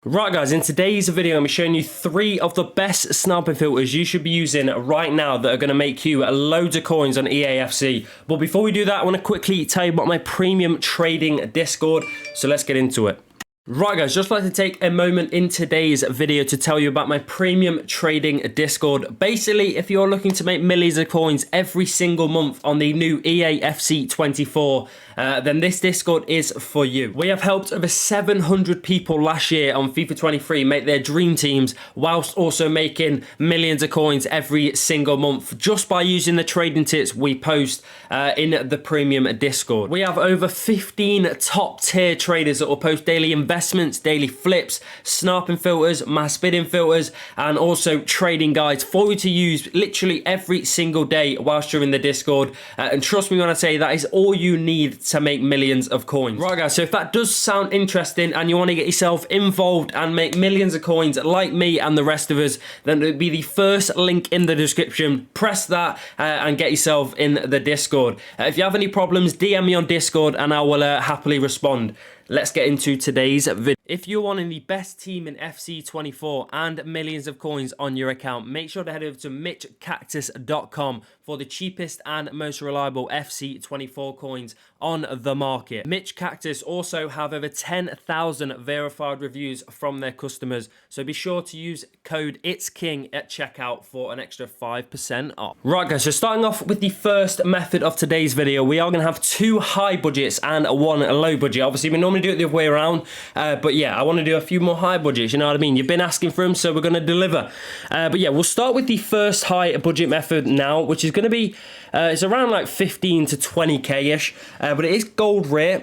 Right guys, in today's video I'm showing you 3 of the best sniping filters you should be using right now that are going to make you loads of coins on Eafc. But before we do that, I want to quickly tell you about my premium trading Discord, so let's get into it. Right guys, just like to take a moment in today's video to tell you about my premium trading Discord. Basically, if you're looking to make millions of coins every single month on the new Eafc 24, then this Discord is for you. We have helped over 700 people last year on FIFA 23 make their dream teams, whilst also making millions of coins every single month just by using the trading tips we post in the premium Discord. We have over 15 top tier traders that will post daily investments, daily flips, sniping filters, mass bidding filters, and also trading guides for you to use literally every single day whilst you're in the Discord. And trust me when I say that is all you need to make millions of coins. Right guys, so if that does sound interesting and you want to get yourself involved and make millions of coins like me and the rest of us, then it would be the first link in the description. Press that and get yourself in the Discord. If you have any problems, DM me on Discord and I will happily respond. Let's get into today's video. If you're wanting the best team in FC24 and millions of coins on your account, make sure to head over to mitchcactus.com for the cheapest and most reliable FC24 coins on the market. Mitch Cactus also have over 10,000 verified reviews from their customers, so be sure to use code IT'sKing at checkout for an extra 5% off. Right guys, so starting off with the first method of today's video, we are going to have 2 high budgets and 1 low budget. Obviously, we normally do it the other way around, but yeah, I want to do a few more high budgets, you know what I mean? You've been asking for them, so we're going to deliver. But yeah, we'll start with the first high budget method now, which is going to be, it's around like 15 to 20k-ish, but it is gold rare.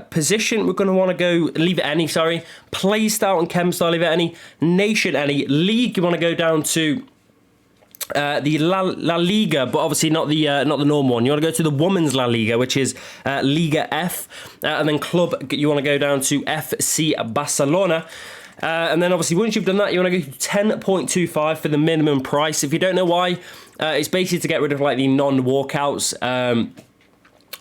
Position, we're going to want to go, leave it any, sorry. Play style and chem style, leave it any. Nation, any. League, you want to go down to the La Liga, but obviously not the normal one. You want to go to the women's La Liga, which is Liga F, and then club you want to go down to FC Barcelona. And then obviously once you've done that, you want to go to 10.25 for the minimum price. If you don't know why, it's basically to get rid of like the non-walkouts.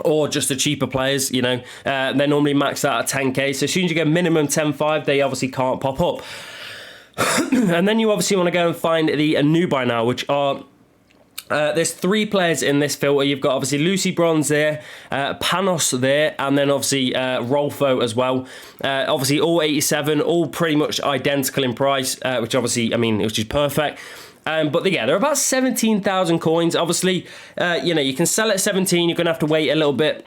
Or just the cheaper players, you know, they're normally maxed out at 10k. So as soon as you get minimum 10.5, they obviously can't pop up. And then you obviously want to go and find the new buy now, which are there's 3 players in this filter. You've got obviously Lucy Bronze there, Panos there, and then obviously Rolfo as well. Obviously all 87, all pretty much identical in price, which obviously, I mean, which is perfect. But yeah, they're about 17,000 coins. Obviously, you know, you can sell at 17. You're going to have to wait a little bit.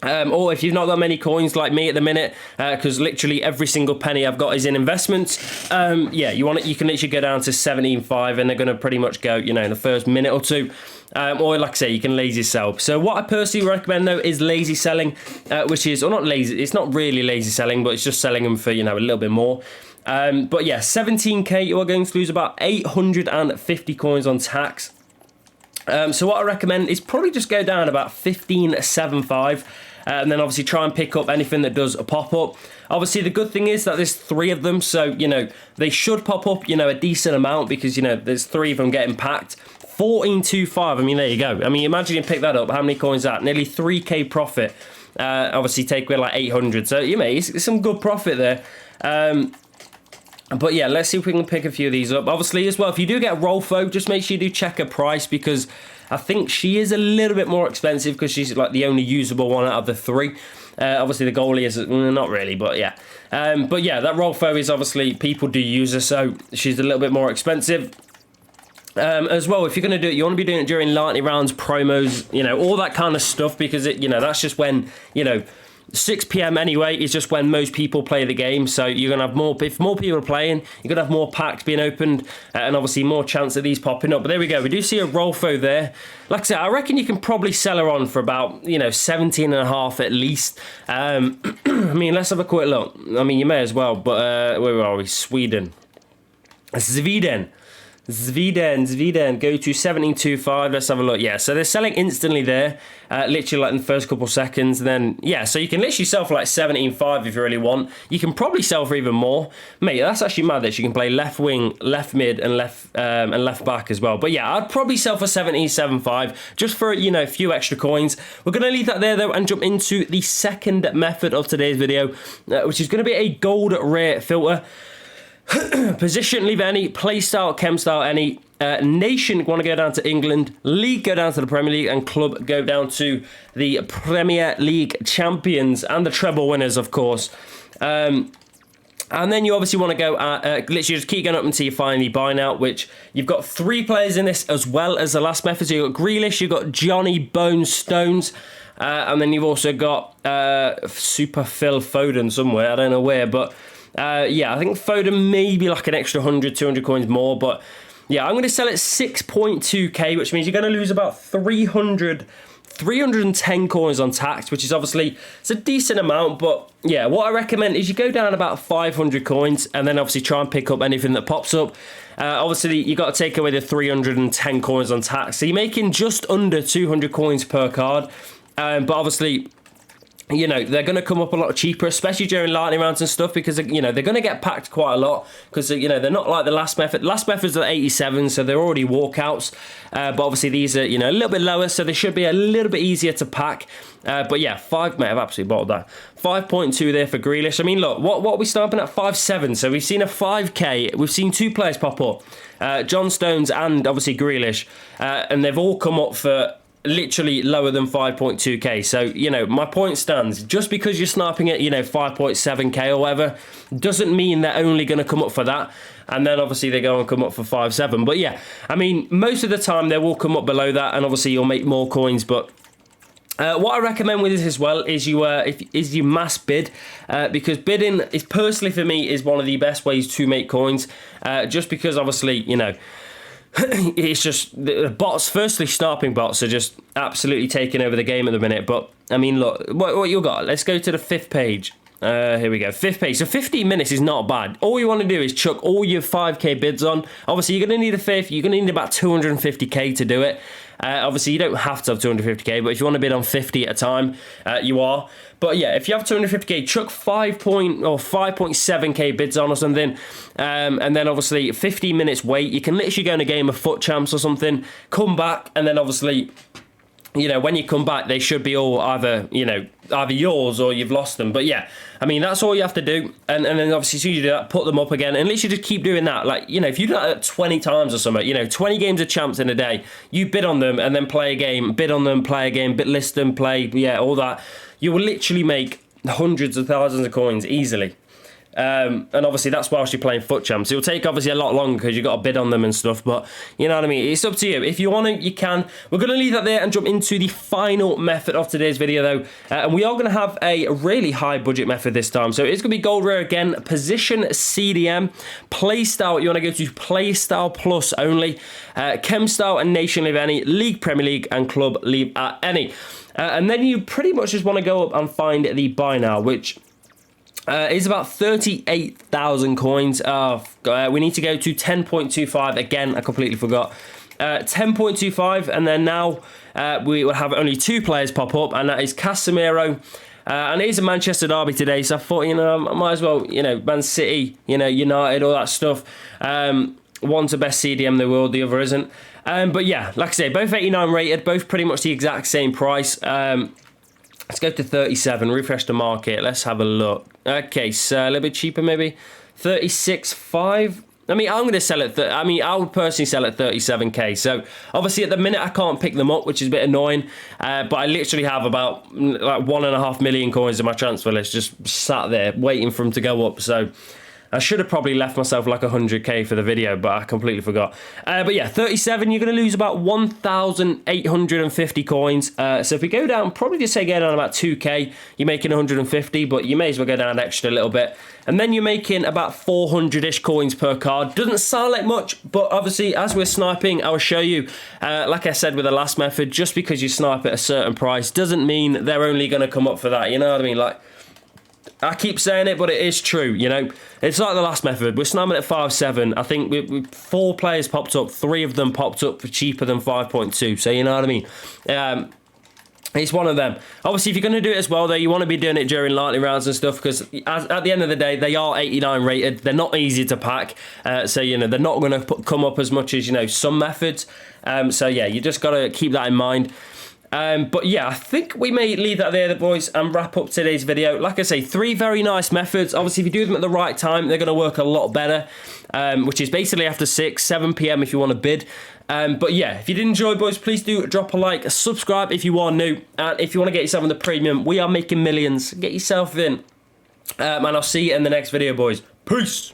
Or if you've not got many coins like me at the minute, because literally every single penny I've got is in investments. Yeah, you can literally go down to 17.5 and they're going to pretty much go, you know, in the first minute or two. Or like I say, you can lazy sell. So what I personally recommend though is lazy selling, which is, or not lazy, it's not really lazy selling, but it's just selling them for, you know, a little bit more. But yeah, 17k, you are going to lose about 850 coins on tax. So what I recommend is probably just go down about 15.75, and then obviously try and pick up anything that does pop up. Obviously, the good thing is that there's 3 of them, so, you know, they should pop up, you know, a decent amount because, you know, there's 3 of them getting packed. 14.25, I mean, there you go. I mean, imagine you pick that up, how many coins is that? Nearly 3k profit. Obviously, take away like 800, so, you know, it's some good profit there. But yeah, let's see if we can pick a few of these up. Obviously, as well, if you do get Rolfo, just make sure you do check her price because I think she is a little bit more expensive because she's like the only usable one out of the 3. Obviously, the goalie is not really, but yeah. But yeah, that Rolfo is obviously, people do use her, so she's a little bit more expensive. As well, if you're going to do it, you want to be doing it during lightning rounds, promos, you know, all that kind of stuff because, it, you know, that's just when, you know, 6 p.m. anyway is just when most people play the game, so you're going to have more, if more people are playing, you're going to have more packs being opened, and obviously more chance of these popping up. But there we go, we do see a Rolfo there. Like I said, I reckon you can probably sell her on for about, you know, 17.5 at least. I mean, let's have a quick look. I mean, you may as well, but where are we? Sweden. Sweden, go to 17.25. Let's have a look. Yeah, so they're selling instantly there, literally like in the first couple seconds. And then, yeah, so you can literally sell for like 17.5 if you really want. You can probably sell for even more. Mate, that's actually mad that you can play left wing, left mid, and left back as well. But yeah, I'd probably sell for 17.75 just for, you know, a few extra coins. We're going to leave that there, though, and jump into the second method of today's video, which is going to be a gold rare filter. Position, leave any. Playstyle, chem style, any. Nation, want to go down to England. League, go down to the Premier League. And club, go down to the Premier League champions and the treble winners, of course. And then you obviously want to go at, literally just keep going up until you find the buy now, which you've got 3 players in this as well as the last method. So you've got Grealish, you've got Johnny Bones Stones, and then you've also got Super Phil Foden somewhere. I don't know where, but yeah, I think Foden maybe like an extra 100, 200 coins more, but yeah, I'm going to sell it 6.2k, which means you're going to lose about 310 coins on tax, which is obviously, it's a decent amount, but yeah, what I recommend is you go down about 500 coins and then obviously try and pick up anything that pops up. Obviously, you got to take away the 310 coins on tax, so you're making just under 200 coins per card, but obviously, you know, they're going to come up a lot cheaper, especially during lightning rounds and stuff, because, you know, they're going to get packed quite a lot because, you know, they're not like the last method. Last method's at 87, so they're already walkouts. But obviously these are, you know, a little bit lower, so they should be a little bit easier to pack. But yeah, mate, I've absolutely bottled that. 5.2 there for Grealish. I mean, look, what are we starting at? 5.7. So we've seen a 5k. We've seen 2 players pop up, John Stones and obviously Grealish, and they've all come up for literally lower than 5.2k. So, you know, my point stands. Just because you're sniping at, you know, 5.7k or whatever, doesn't mean they're only going to come up for that. And then obviously they go and come up for 5.7. But yeah, I mean, most of the time they will come up below that, and obviously you'll make more coins. But what I recommend with this as well is you mass bid, because bidding is personally for me is one of the best ways to make coins. Just because obviously, you know, it's just the bots, firstly sniping bots are just absolutely taking over the game at the minute. But I mean, look, what you got, let's go to the 5th page. Here we go, 5th page. So 15 minutes is not bad. All you want to do is chuck all your 5k bids on. Obviously you're going to need a 5th, you're going to need about 250k to do it. Obviously you don't have to have 250k, but if you want to bid on 50 at a time, you are. But yeah, if you have 250k, chuck 5.7k bids on or something, and then obviously 15 minutes wait. You can literally go in a game of foot champs or something, come back, and then obviously, you know, when you come back, they should be all either, you know, either yours or you've lost them. But yeah, I mean, that's all you have to do. And then obviously, as soon as you do that, put them up again. And literally just keep doing that. Like, you know, if you do that 20 times or something, you know, 20 games of champs in a day, you bid on them and then play a game, bid on them, play a game, bid list them, play, yeah, all that. You will literally make hundreds of thousands of coins easily. And obviously that's whilst you're playing foot champs. It'll take obviously a lot longer because you've got to bid on them and stuff, but you know what I mean, it's up to you. If you want to, you can. We're going to leave that there and jump into the final method of today's video though, and we are going to have a really high budget method this time. So it's going to be gold rare again, position CDM, playstyle, you want to go to playstyle plus only, chem style and nation leave any, league, Premier League and club leave at any. And then you pretty much just want to go up and find the buy now, which is about 38,000 coins. We need to go to 10.25. Again, I completely forgot. 10.25, and then now we will have only 2 players pop up, and that is Casemiro. And it is a Manchester derby today, so I thought, you know, I might as well, you know, Man City, you know, United, all that stuff. One's the best CDM in the world, the other isn't. But yeah, like I say, both 89 rated, both pretty much the exact same price. Let's go to 37, refresh the market. Let's have a look. Okay, so a little bit cheaper maybe. 36.5. I mean, I'm going to sell it. I would personally sell at 37k. So obviously at the minute I can't pick them up, which is a bit annoying. But I literally have about like 1.5 million coins in my transfer list, just sat there waiting for them to go up. So I should have probably left myself like 100k for the video, but I completely forgot. But yeah, 37, you're going to lose about 1,850 coins. So if we go down, probably just say go down about 2k, you're making 150, but you may as well go down an extra a little bit. And then you're making about 400-ish coins per card. Doesn't sound like much, but obviously as we're sniping, I will show you, like I said with the last method, just because you snipe at a certain price doesn't mean they're only going to come up for that. You know what I mean? Like, I keep saying it, but it is true, you know. It's like the last method. We're snapping at 5.7. I think 4 players popped up. 3 of them popped up for cheaper than 5.2. So, you know what I mean? It's one of them. Obviously, if you're going to do it as well, though, you want to be doing it during lightning rounds and stuff, because at the end of the day, they are 89 rated. They're not easy to pack. So, you know, they're not going to come up as much as, you know, some methods. So, yeah, you just got to keep that in mind. But yeah, I think we may leave that there, boys, and wrap up today's video. Like I say, 3 very nice methods. Obviously, if you do them at the right time, they're going to work a lot better, which is basically after 7 p.m. if you want to bid. But yeah, if you did enjoy, boys, please do drop a like, subscribe if you are new, and if you want to get yourself in the premium, we are making millions. Get yourself in, and I'll see you in the next video, boys. Peace.